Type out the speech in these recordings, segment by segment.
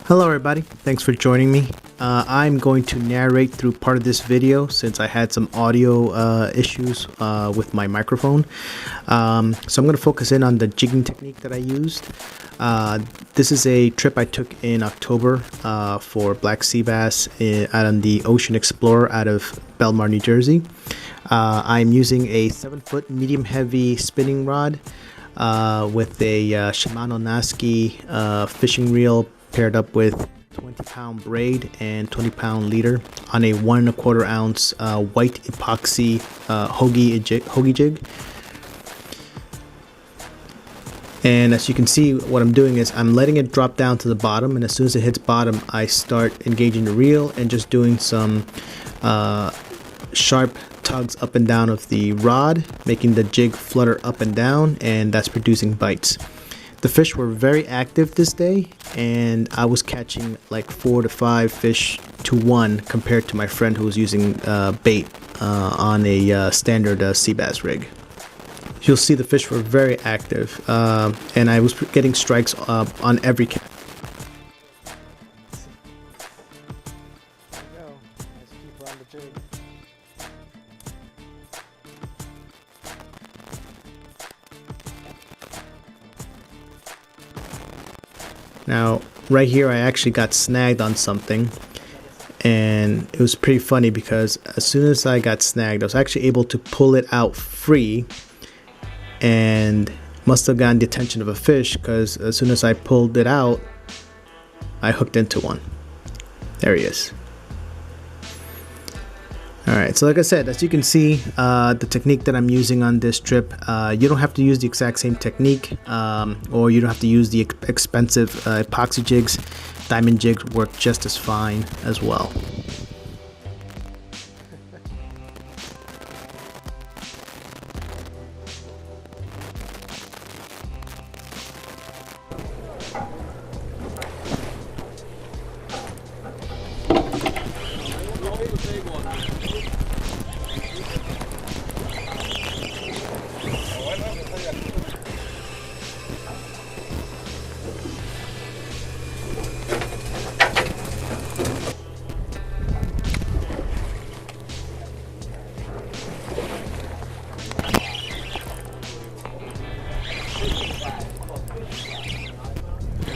Hello everybody, thanks for joining me. I'm going to narrate through part of this video since I had some audio issues with my microphone. So I'm going to focus in on the jigging technique that I used. This is a trip I took in October for Black Seabass out on the Ocean Explorer out of Belmar, New Jersey. I'm using a 7-foot medium heavy spinning rod with a Shimano Nasci fishing reel paired up with 20-pound braid and 20-pound leader on a 1 1/4 ounce white epoxy Hogy jig. And as you can see, what I'm doing is I'm letting it drop down to the bottom, and as soon as it hits bottom, I start engaging the reel and just doing some sharp tugs up and down of the rod, making the jig flutter up and down, and that's producing bites. The fish were very active this day, and I was catching like 4 to 5 fish to 1 compared to my friend who was using bait on a standard sea bass rig. You'll see the fish were very active, and I was getting strikes on every cast. Now, right here, I actually got snagged on something, and it was pretty funny because as soon as I got snagged, I was actually able to pull it out free, and must have gotten the attention of a fish because as soon as I pulled it out, I hooked into one. There he is. Alright, so like I said, as you can see, the technique that I'm using on this trip, you don't have to use the exact same technique, or you don't have to use the expensive epoxy jigs. Diamond jigs work just as fine as well.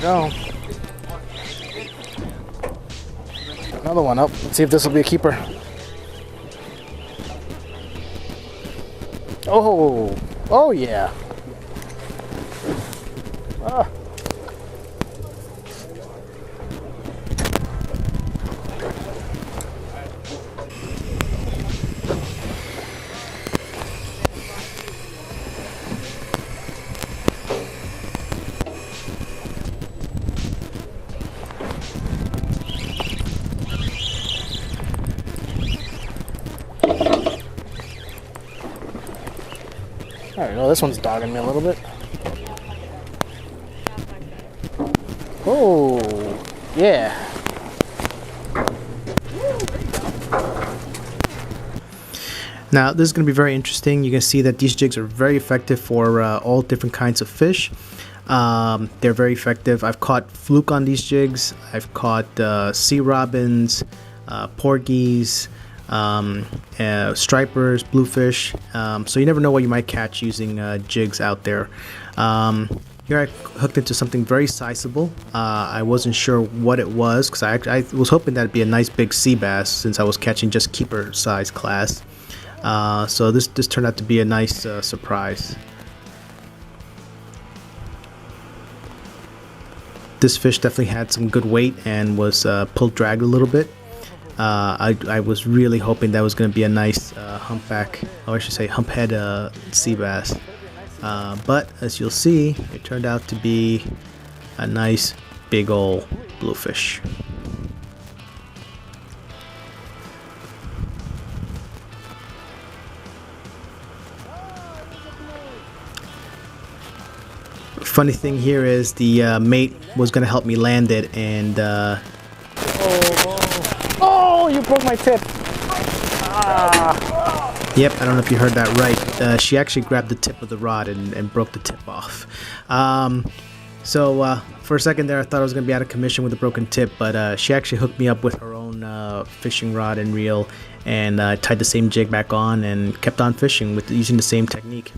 Go. Another one up. Let's see if this will be a keeper. Oh, oh yeah. Ah. Alright, well, this one's dogging me a little bit. Oh, yeah. Now, this is going to be very interesting. You can see that these jigs are very effective for all different kinds of fish. They're very effective. I've caught fluke on these jigs. I've caught sea robins, porgies, stripers, bluefish, so you never know what you might catch using jigs out there. Here I hooked into something very sizable. I wasn't sure what it was because I was hoping that it'd be a nice big sea bass since I was catching just keeper size class. So this turned out to be a nice surprise. This fish definitely had some good weight and was pulled dragged a little bit. I was really hoping that was going to be a nice humpback, or I should say humphead sea bass. But as you'll see, it turned out to be a nice big old bluefish. Funny thing here is the mate was going to help me land it, and oh, you broke my tip. Yep, I don't know if you heard that right. She actually grabbed the tip of the rod and broke the tip off. Fun For a second there, I thought I was going to be out of commission with a broken tip, but she actually hooked me up with her own fishing rod and reel, and tied the same jig back on and kept on fishing with using the same technique.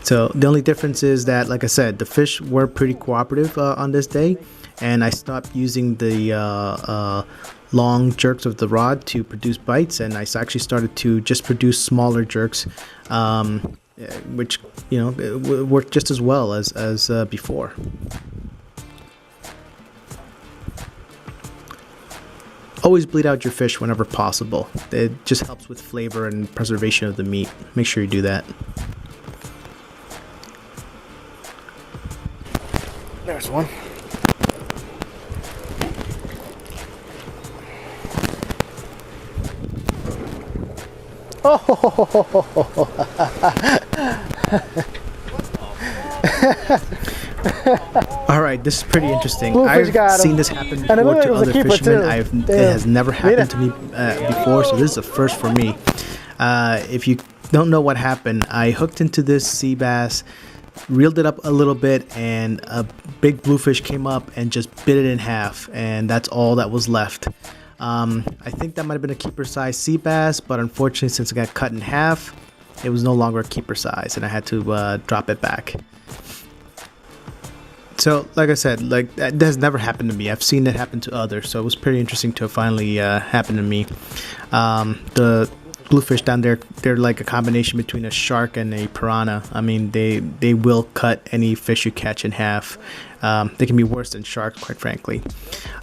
So the only difference is that, like I said, the fish were pretty cooperative on this day, and I stopped using the long jerks of the rod to produce bites, and I actually started to just produce smaller jerks, which, you know, worked just as well as before. Always bleed out your fish whenever possible. It just helps with flavor and preservation of the meat. Make sure you do that. There's one. Oh! All right, this is pretty interesting. Bluefish I've seen this happen before to other fishermen. It has never happened to me before, so this is a first for me. If you don't know what happened, I hooked into this sea bass, reeled it up a little bit, and a big bluefish came up and just bit it in half, and that's all that was left. I think that might have been a keeper size sea bass, but unfortunately, since it got cut in half, it was no longer a keeper size, and I had to drop it back. So, like I said, like, that has never happened to me. I've seen it happen to others, so it was pretty interesting to finally happen to me. The bluefish down there, they're like a combination between a shark and a piranha. I mean, they will cut any fish you catch in half. They can be worse than sharks, quite frankly.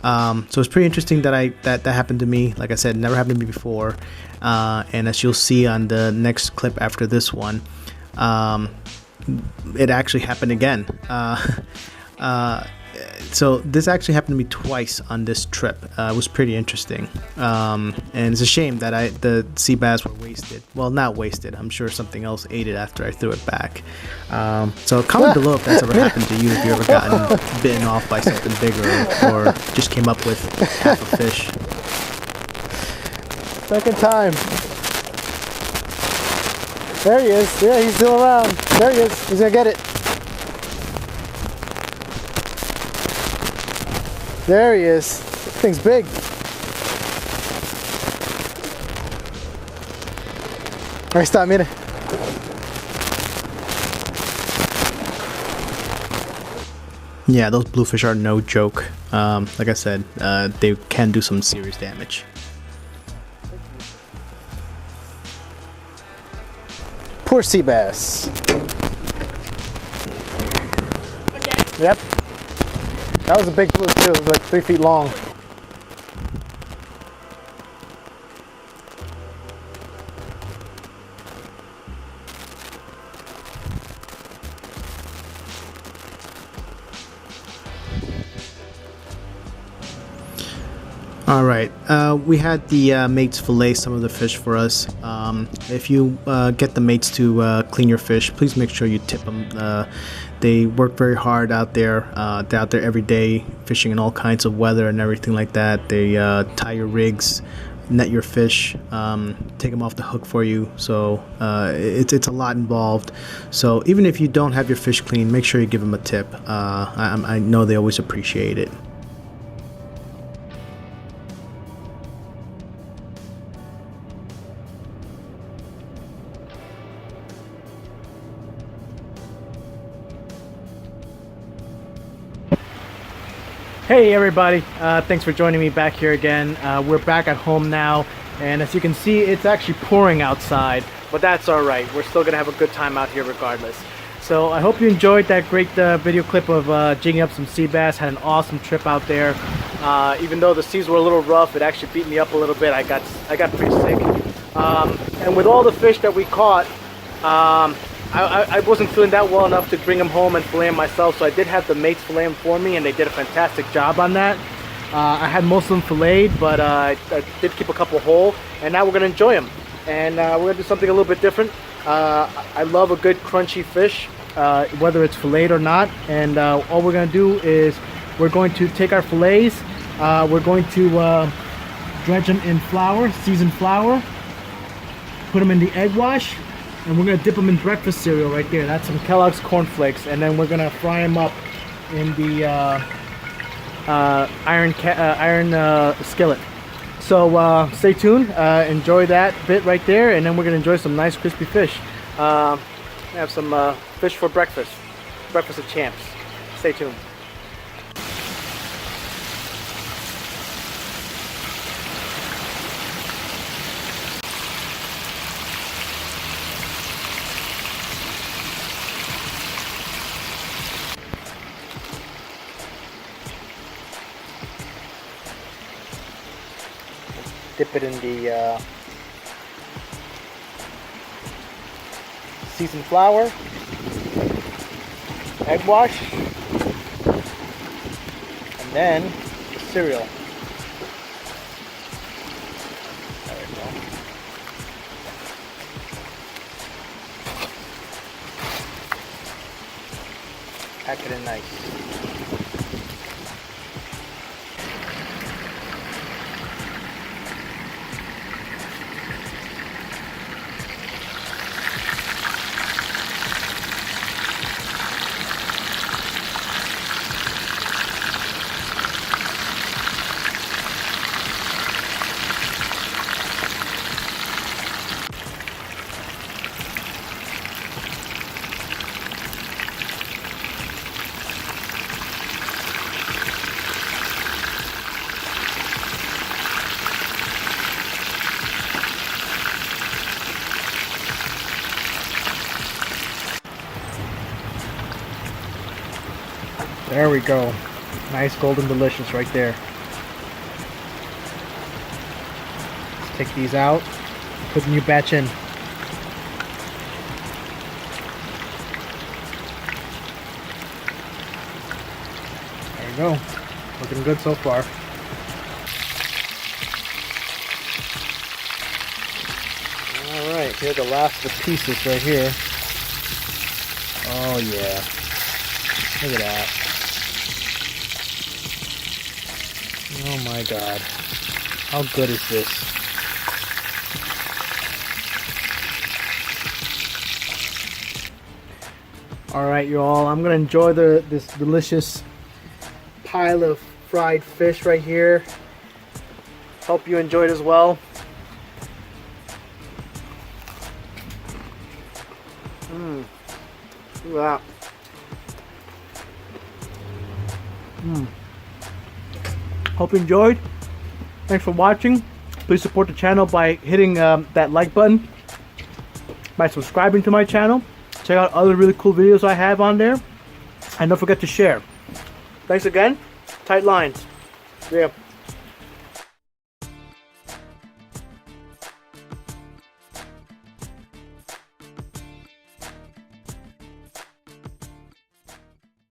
So it's pretty interesting that that happened to me. Like I said, never happened to me before. And as you'll see on the next clip after this one, it actually happened again. So this actually happened to me twice on this trip. It was pretty interesting, and it's a shame that the sea bass were wasted. Well, not wasted. I'm sure something else ate it after I threw it back. So comment below if that's ever happened to you, if you ever gotten bitten off by something bigger, or just came up with half a fish. Second time. There he is. Yeah, he's still around. There he is. He's gonna get it. There he is. This thing's big. Ahí está, mire. Yeah, those bluefish are no joke. Like I said, they can do some serious damage. Poor sea bass. Yep. That was a big blue too. It was like 3 feet long. All right, we had the mates fillet some of the fish for us. If you get the mates to clean your fish, please make sure you tip them. They work very hard out there. They're out there every day fishing in all kinds of weather and everything like that. They tie your rigs, net your fish, take them off the hook for you. So it's a lot involved. So even if you don't have your fish clean, make sure you give them a tip. I know they always appreciate it. Hey everybody, thanks for joining me back here again. We're back at home now, and as you can see, it's actually pouring outside, but that's alright. We're still gonna have a good time out here regardless. So I hope you enjoyed that great video clip of jigging up some sea bass. Had an awesome trip out there. Even though the seas were a little rough, it actually beat me up a little bit. I got pretty sick. And with all the fish that we caught, I wasn't feeling that well enough to bring them home and fillet them myself, so I did have the mates fillet them for me, and they did a fantastic job on that. I had most of them filleted, but I did keep a couple whole, and now we're going to enjoy them. And we're going to do something a little bit different. I love a good crunchy fish, whether it's filleted or not, and all we're going to do is we're going to take our fillets, we're going to dredge them in flour, seasoned flour, put them in the egg wash, and we're gonna dip them in breakfast cereal right there. That's some Kellogg's Corn Flakes, and then we're gonna fry them up in the iron skillet. So stay tuned, enjoy that bit right there, and then we're gonna enjoy some nice crispy fish. Have some fish for breakfast of champs. Stay tuned. Dip it in the seasoned flour, egg wash, and then the cereal. There we go. Pack it in nice. There we go. Nice golden delicious right there. Let's take these out. Put the new batch in. There you go. Looking good so far. Alright, here are the last of the pieces right here. Oh yeah. Look at that. Oh my god. How good is this? Alright, you all. I'm gonna enjoy this delicious pile of fried fish right here. Hope you enjoyed as well. Look at that. Hope you enjoyed. Thanks for watching. Please support the channel by hitting that like button, by subscribing to my channel. Check out other really cool videos I have on there, and don't forget to share. Thanks again. Tight lines. See ya.